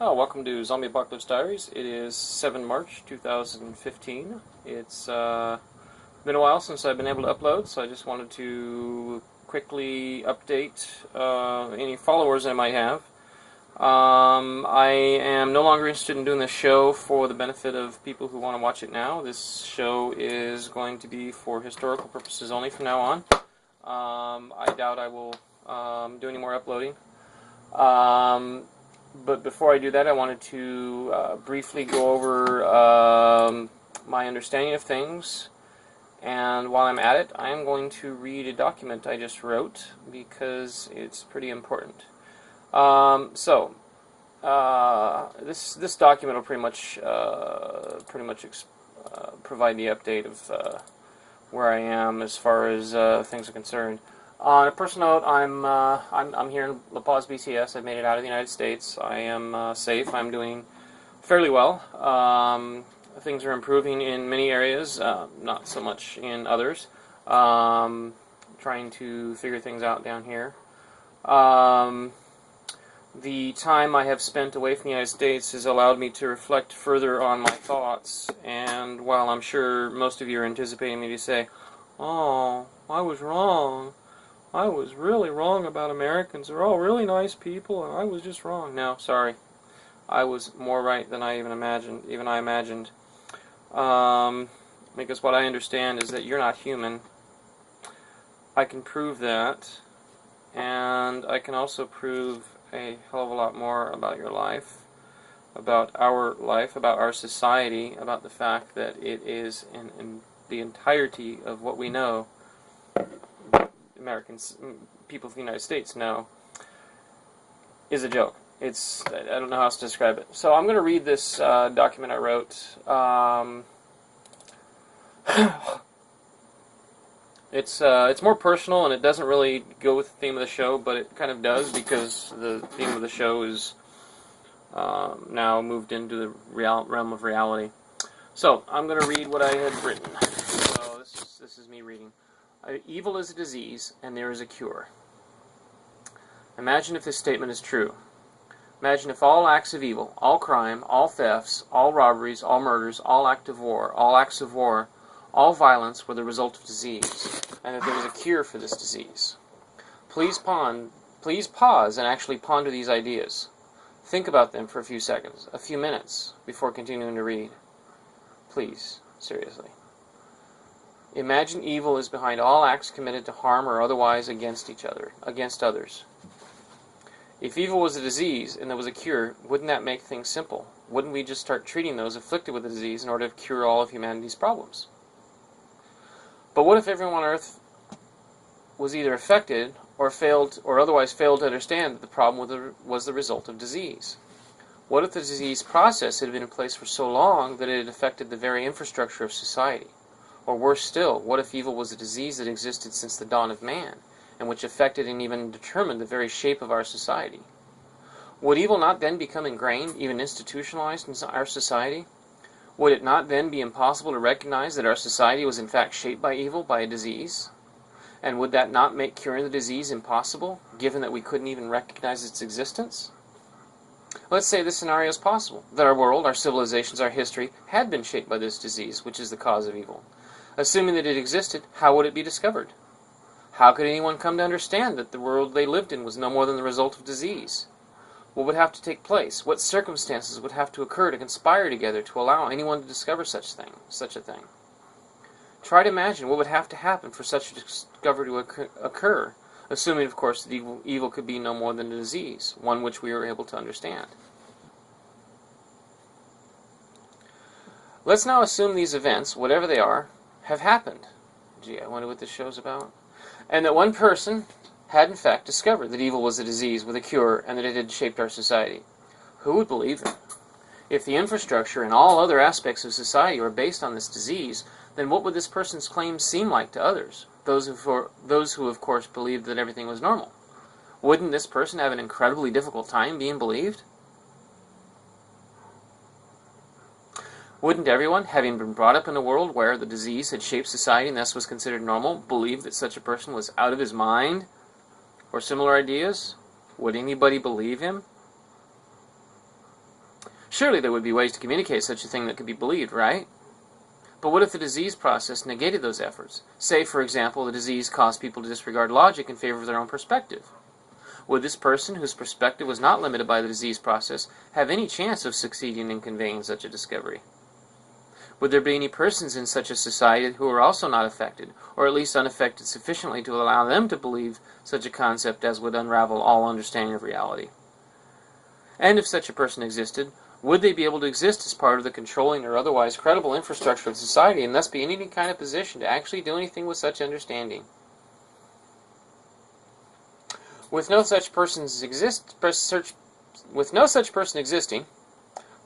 Oh, welcome to Zombie Apocalypse Diaries. It is 7 March 2015. It's been a while since I've been able to upload, so I just wanted to quickly update any followers I might have. I am no longer interested in doing this show for the benefit of people who want to watch it now. This show is going to be for historical purposes only from now on. I doubt I will do any more uploading. But before I do that, I wanted to briefly go over my understanding of things. And while I'm at it, I am going to read a document I just wrote because it's pretty important. This document will pretty much provide the update of where I am as far as things are concerned. On a personal note, I'm here in La Paz, BCS. I've made it out of the United States. I am safe. I'm doing fairly well. Things are improving in many areas, not so much in others. Trying to figure things out down here. The time I have spent away from the United States has allowed me to reflect further on my thoughts, and while I'm sure most of you are anticipating me to say, "Oh, I was wrong. I was really wrong about Americans. They're all really nice people, and I was just wrong." No, sorry. I was more right than I even imagined. Because what I understand is that you're not human. I can prove that, and I can also prove a hell of a lot more about your life, about our society, about the fact that it is in the entirety of what we know. Americans, people of the United States know, is a joke. I don't know how else to describe it. So I'm going to read this document I wrote. It's more personal, and it doesn't really go with the theme of the show, but it kind of does, because the theme of the show is now moved into the realm of reality. So I'm going to read what I had written. So this is me reading. Evil is a disease, and there is a cure. Imagine if this statement is true. Imagine if all acts of evil, all crime, all thefts, all robberies, all murders, all acts of war, all violence were the result of disease, and that there was a cure for this disease. Please pause and actually ponder these ideas. Think about them for a few seconds, a few minutes, before continuing to read. Please, seriously. Imagine evil is behind all acts committed to harm or otherwise against others. If evil was a disease and there was a cure, wouldn't that make things simple? Wouldn't we just start treating those afflicted with the disease in order to cure all of humanity's problems? But what if everyone on Earth was either affected or otherwise failed to understand that the problem was the result of disease? What if the disease process had been in place for so long that it had affected the very infrastructure of society? Or worse still, what if evil was a disease that existed since the dawn of man, and which affected and even determined the very shape of our society? Would evil not then become ingrained, even institutionalized in our society? Would it not then be impossible to recognize that our society was in fact shaped by evil, by a disease? And would that not make curing the disease impossible, given that we couldn't even recognize its existence? Let's say this scenario is possible, that our world, our civilizations, our history had been shaped by this disease, which is the cause of evil. Assuming that it existed, how would it be discovered? How could anyone come to understand that the world they lived in was no more than the result of disease? What would have to take place? What circumstances would have to occur to conspire together to allow anyone to discover such a thing? Try to imagine what would have to happen for such a discovery to occur, assuming, of course, that evil could be no more than a disease, one which we are able to understand. Let's now assume these events, whatever they are, have happened. Gee, I wonder what this show's about. And that one person had in fact discovered that evil was a disease with a cure, and that it had shaped our society. Who would believe him? If the infrastructure and all other aspects of society were based on this disease, then what would this person's claims seem like to others, those who of course believed that everything was normal? Wouldn't this person have an incredibly difficult time being believed? Wouldn't everyone, having been brought up in a world where the disease had shaped society and thus was considered normal, believe that such a person was out of his mind? Or similar ideas? Would anybody believe him? Surely there would be ways to communicate such a thing that could be believed, right? But what if the disease process negated those efforts? Say, for example, the disease caused people to disregard logic in favor of their own perspective. Would this person, whose perspective was not limited by the disease process, have any chance of succeeding in conveying such a discovery? Would there be any persons in such a society who are also not affected, or at least unaffected sufficiently to allow them to believe such a concept as would unravel all understanding of reality? And if such a person existed, would they be able to exist as part of the controlling or otherwise credible infrastructure of society and thus be in any kind of position to actually do anything with such understanding? With no such person existing,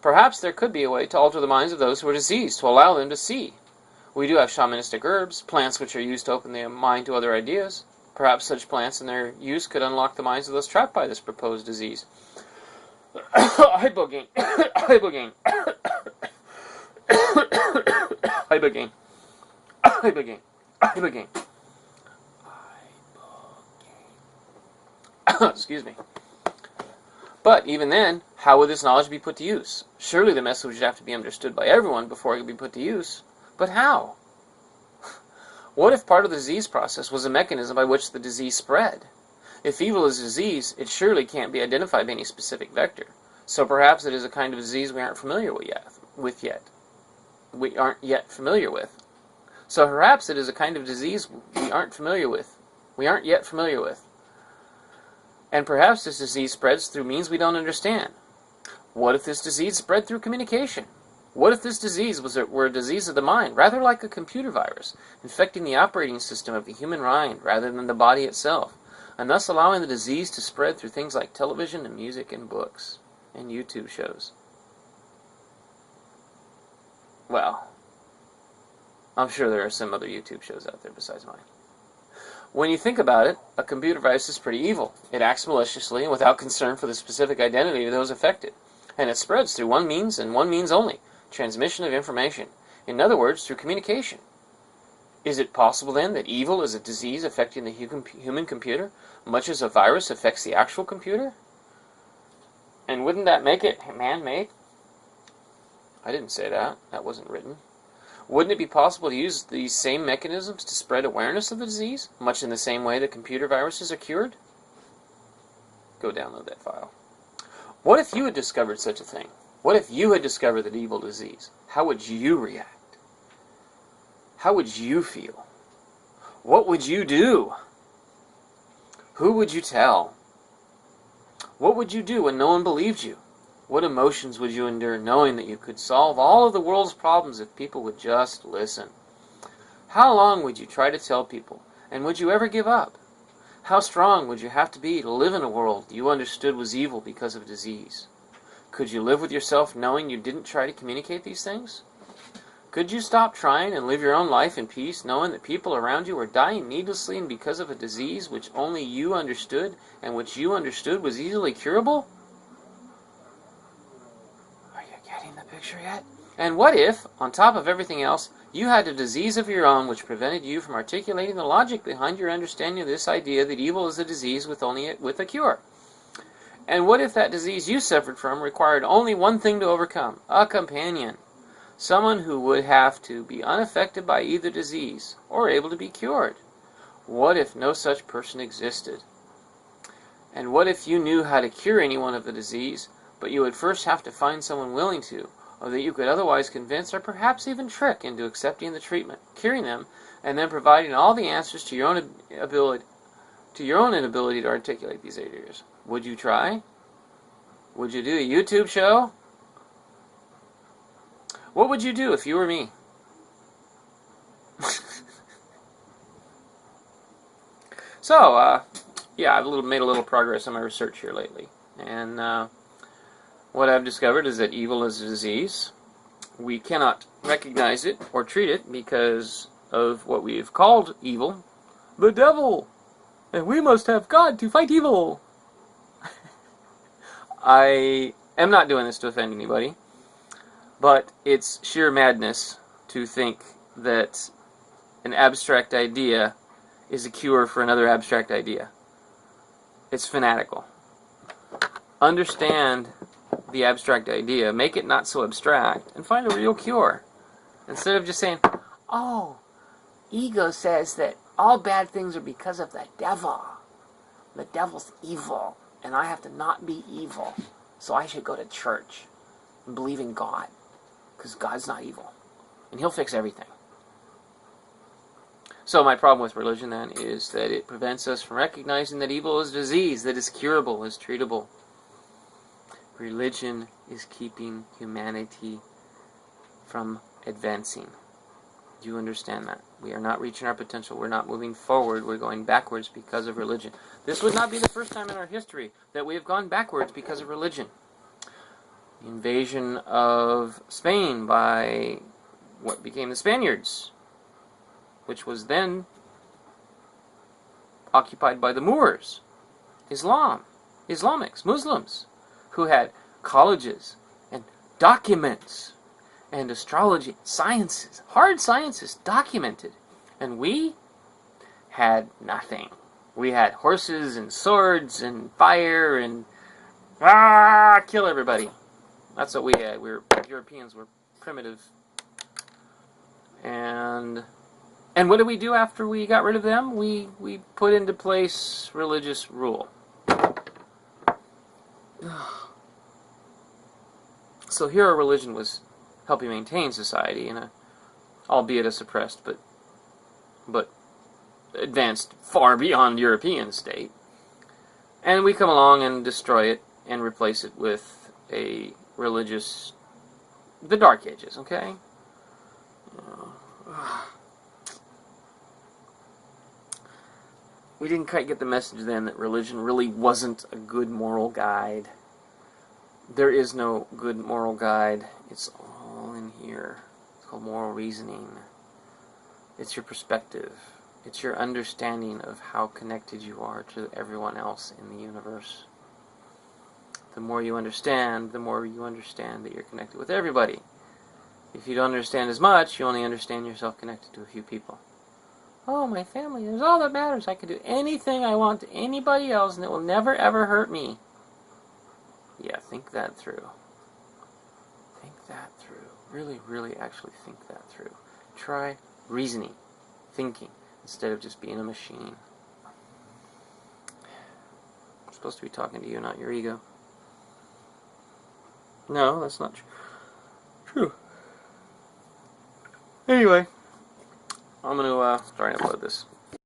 perhaps there could be a way to alter the minds of those who are diseased, to allow them to see. We do have shamanistic herbs, plants which are used to open the mind to other ideas. Perhaps such plants and their use could unlock the minds of those trapped by this proposed disease. Ibogaine. Ibogaine. Ibogaine. Ibogaine. Ibogaine. Excuse me. But even then, how would this knowledge be put to use? Surely the message would have to be understood by everyone before it could be put to use. But how? What if part of the disease process was a mechanism by which the disease spread? If evil is a disease, it surely can't be identified by any specific vector. So perhaps it is a kind of disease we aren't familiar with yet. We aren't yet familiar with. So perhaps it is a kind of disease we aren't familiar with. We aren't yet familiar with. And perhaps this disease spreads through means we don't understand. What if this disease spread through communication? What if this disease were a disease of the mind, rather like a computer virus, infecting the operating system of the human mind rather than the body itself, and thus allowing the disease to spread through things like television and music and books and YouTube shows? Well, I'm sure there are some other YouTube shows out there besides mine. When you think about it, a computer virus is pretty evil. It acts maliciously and without concern for the specific identity of those affected. And it spreads through one means and one means only: transmission of information. In other words, through communication. Is it possible then that evil is a disease affecting the human computer, much as a virus affects the actual computer? And wouldn't that make it man-made? I didn't say that. That wasn't written. Wouldn't it be possible to use these same mechanisms to spread awareness of the disease, much in the same way that computer viruses are cured? Go download that file. What if you had discovered such a thing? What if you had discovered that evil disease? How would you react? How would you feel? What would you do? Who would you tell? What would you do when no one believed you? What emotions would you endure knowing that you could solve all of the world's problems if people would just listen? How long would you try to tell people, and would you ever give up? How strong would you have to be to live in a world you understood was evil because of disease? Could you live with yourself knowing you didn't try to communicate these things? Could you stop trying and live your own life in peace, knowing that people around you were dying needlessly and because of a disease which only you understood, and which you understood was easily curable? Getting the picture yet? And what if, on top of everything else, you had a disease of your own which prevented you from articulating the logic behind your understanding of this idea that evil is a disease with a cure? And what if that disease you suffered from required only one thing to overcome: a companion, someone who would have to be unaffected by either disease or able to be cured? What if no such person existed? And what if you knew how to cure anyone of the disease, but you would first have to find someone willing to, or that you could otherwise convince or perhaps even trick into accepting the treatment, curing them, and then providing all the answers to your own inability to articulate these ideas? Would you try? Would you do a YouTube show? What would you do if you were me? So, yeah, I've made a little progress on my research here lately, and what I've discovered is that evil is a disease. We cannot recognize it or treat it because of what we've called evil: the devil, and we must have God to fight evil. I am not doing this to offend anybody, but it's sheer madness to think that an abstract idea is a cure for another abstract idea. It's fanatical. Understand the abstract idea, make it not so abstract, and find a real cure. Instead of just saying, oh, ego says that all bad things are because of the devil. The devil's evil, and I have to not be evil. So I should go to church and believe in God, because God's not evil, and He'll fix everything. So my problem with religion, then, is that it prevents us from recognizing that evil is disease, that is curable, is treatable. Religion is keeping humanity from advancing. Do you understand that? We are not reaching our potential. We're not moving forward. We're going backwards because of religion. This would not be the first time in our history that we have gone backwards because of religion. The invasion of Spain by what became the Spaniards, which was then occupied by the Moors, Islamics, Muslims, who had colleges and documents and astrology, sciences, hard sciences documented. And we had nothing. We had horses and swords and fire and kill everybody. That's what we had. Europeans were primitive. And what did we do after we got rid of them? We put into place religious rule. So here our religion was helping maintain society in albeit a suppressed but advanced far beyond European state. And we come along and destroy it and replace it with a religious, the Dark Ages, okay? We didn't quite get the message then that religion really wasn't a good moral guide. There is no good moral guide. It's all in here. It's called moral reasoning. It's your perspective. It's your understanding of how connected you are to everyone else in the universe. The more you understand, the more you understand that you're connected with everybody. If you don't understand as much, you only understand yourself connected to a few people. Oh, my family is all that matters. I can do anything I want to anybody else and it will never ever hurt me. Yeah, think that through. Think that through. Really, really actually think that through. Try reasoning, thinking, instead of just being a machine. I'm supposed to be talking to you, not your ego. No, that's not true. Anyway, I'm going to try and upload this.